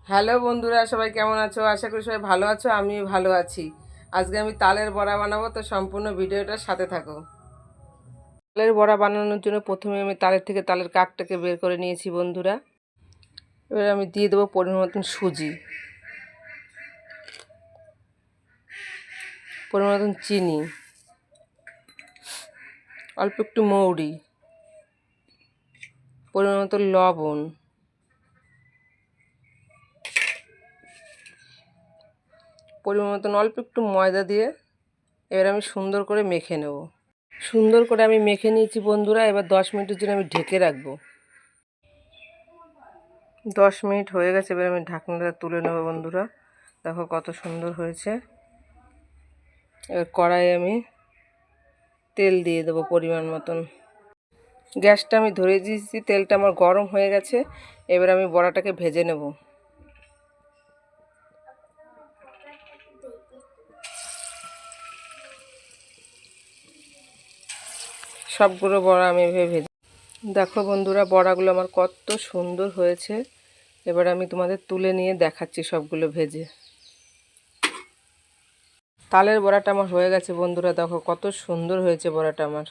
Hello বন্ধুরা, সবাই কেমন আছো? আশা করি সবাই ভালো আছো। আমি ভালো আছি। আজকে আমি তালের বড়া বানাবো, তো সম্পূর্ণ ভিডিওটার সাথে থাকো। তালের বড়া বানানোর জন্য প্রথমে আমি তালের থেকে তালের কাকটাকে বের করে নিয়েছি বন্ধুরা। এবার আমি দিয়ে দেবো পরিমাণ মতন সুজি, পরিমাণ মতন চিনি, অল্প একটু মৌরি, পরিমাণ মতো লবণ, পরিমাণ মতন অল্প একটু ময়দা দিয়ে এবার আমি সুন্দর করে মেখে নেব। সুন্দর করে আমি মেখে নিয়েছি বন্ধুরা। এবার 10 মিনিটের জন্য আমি ঢেকে রাখবো। 10 মিনিট হয়ে গেছে। এবার আমি ঢাকনাটা তুলে নেব বন্ধুরা। দেখো কত সুন্দর হয়েছে। এবার কড়াইয়ে আমি তেল দিয়ে দেবো পরিমাণ মতন। গ্যাসটা আমি ধরে দিয়েছি, তেলটা আমার গরম হয়ে গেছে। এবার আমি বড়াটাকে ভেজে নেব। সবগুলো বড়া আমি এভাবে ভেজে। দেখো বন্ধুরা, বড়াগুলো আমার কত সুন্দর হয়েছে। এবার আমি তোমাদের তুলে নিয়ে দেখাচ্ছি সবগুলো ভেজে। তালের বড়াটা আমার হয়ে গেছে বন্ধুরা। দেখো কত সুন্দর হয়েছে বড়াটা আমার।